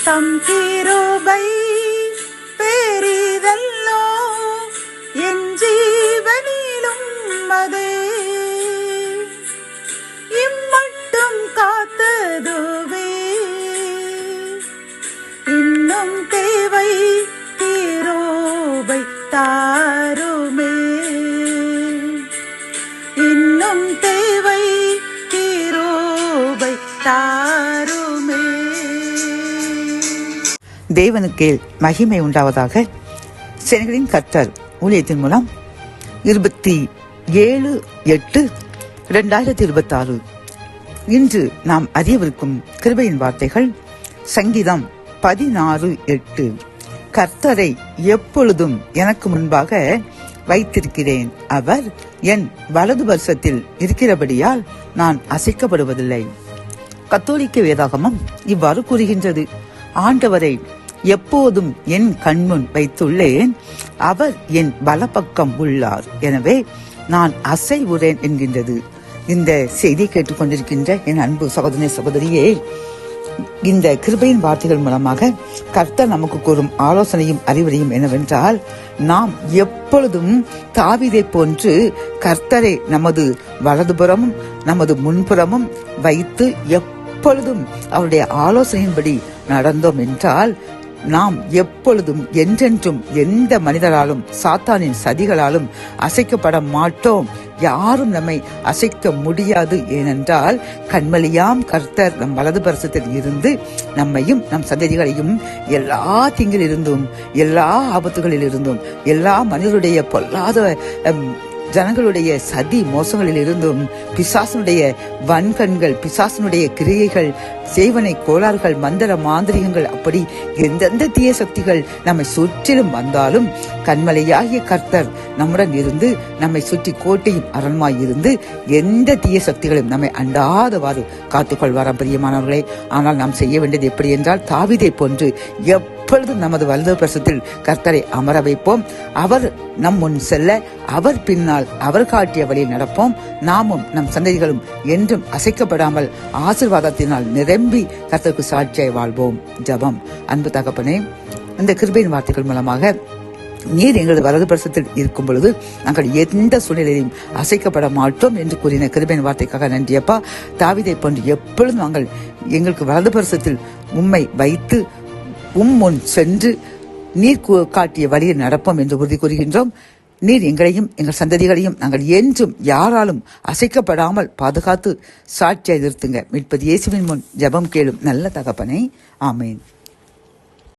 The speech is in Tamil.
தம் கிருபை பெரிதல்லோ என் ஜீவனிலும் அதே இம்மட்டும் காத்ததுவே இன்னும் தேவை கிருபை தாருமே இன்னும் தேவை கிருபை தாருமே. தேவனுக்கே மகிமை உண்டாவதாக. சென்னைகளின் கர்த்தர் ஊழியத்தின் மூலம் 27/8/2026 இன்று நாம் அறியவிருக்கும் கிருபையின் வார்த்தைகள். சங்கீதம் 16:8. கர்த்தரை எப்பொழுதும் எனக்கு முன்பாக வைத்திருக்கிறேன், அவர் என் வலது பரிசத்தில் இருக்கிறபடியால் நான் அசைக்கப்படுவதில்லை. கத்தோலிக்க வேதாகமம் இவ்வாறு கூறுகின்றது: ஆண்டவரை எப்போதும் என் கண்முன் வைத்துள்ளேன், அவர் என் வலப்பக்கம் உள்ளார், எனவே நான் அசைவுறேன் என்கின்றது. இந்த செய்தியை கேட்டுக்கொண்டிருக்கின்ற என் அன்பு சகோதரனே சகோதரியே, இந்த கிருபையின் வார்த்தைகள் மூலமாக கர்த்தர் நமக்கு கூறும் ஆலோசனையும் அறிவுரையும் என்னவென்றால், நாம் எப்பொழுதும் தாவீதை போன்று கர்த்தரை நமது வலதுபுறமும் நமது முன்புறமும் வைத்து எப்பொழுதும் அவருடைய ஆலோசனையின்படி நடந்தோம் என்றால், நாம் எப்பொழுதும் என்றென்றும் எந்த மனிதராலும் சாத்தானின் சதிகளாலும் அசைக்கப்பட மாட்டோம். யாரும் நம்மை அசைக்க முடியாது. ஏனென்றால் கண்மலியாம் கர்த்தர் நம் வலது பரிசத்தில் இருந்து நம்மையும் நம் சந்ததிகளையும் எல்லா தீங்கிலிருந்தும் எல்லா ஆபத்துகளில் இருந்தும் எல்லா மனிதருடைய பொல்லாத ஜனங்களுடைய சதி மோசங்களில் இருந்தும் பிசாசனுடைய வன்கண்கள், பிசாசனுடைய கிரியைகள், சேவனை கோளாறுகள், மந்திர மாந்திரிகங்கள், அப்படி எந்தெந்த தீய சக்திகள் நம்மை சுற்றிலும் வந்தாலும் கண்மலையாகிய கர்த்தர் நம்முடன் இருந்து நம்மை சுற்றி கோட்டையும் அரண்மாய் இருந்து எந்த தீய சக்திகளும் நம்மை அண்டாதவாறு காத்துக்கொள்வாராம். பிரியமானவர்களே, ஆனால் நாம் செய்ய வேண்டியது எப்படி என்றால், தாவீதை போன்று எப்பொழுதும் நமது வலது பரிசத்தில் கர்த்தரை அமர வைப்போம். அவர் நம் முன் செல்ல, அவர் பின்னால் அவர் காட்டிய வழியில் நடப்போம். நாமும் நம் சந்ததிகளும் என்றும் அசைக்கப்படாமல் ஆசீர்வாதத்தினால் நிரம்பி கர்த்தருக்கு சாட்சியாய் வாழ்வோம். ஜெபம். அன்பு தகப்பனே, இந்த கிருபையின் வார்த்தைகள் மூலமாக நீர் எங்களது வலது பரிசத்தில் இருக்கும் பொழுது நாங்கள் எந்த சூழ்நிலையிலும் அசைக்கப்பட மாட்டோம் என்று கூறின கிருபையின் வார்த்தைக்காக நன்றியப்பா. தாவீதை போன்று எப்பொழுதும் நாங்கள் எங்களுக்கு வலது பரிசத்தில் உம்மை வைத்து முன் சென்று நீர் காட்டிய வழியில் நடப்போம் என்று உறுதி கூறுகின்றோம். நீர் எங்களையும் எங்கள் சந்ததிகளையும் நாங்கள் என்றும் யாராலும் அசைக்கப்படாமல் பாதுகாத்து சாட்சியை நிறுத்துங்க. மீட்பது இயேசுவின் முன் ஜெபம் கேளும் நல்ல தகப்பனே. ஆமேன்.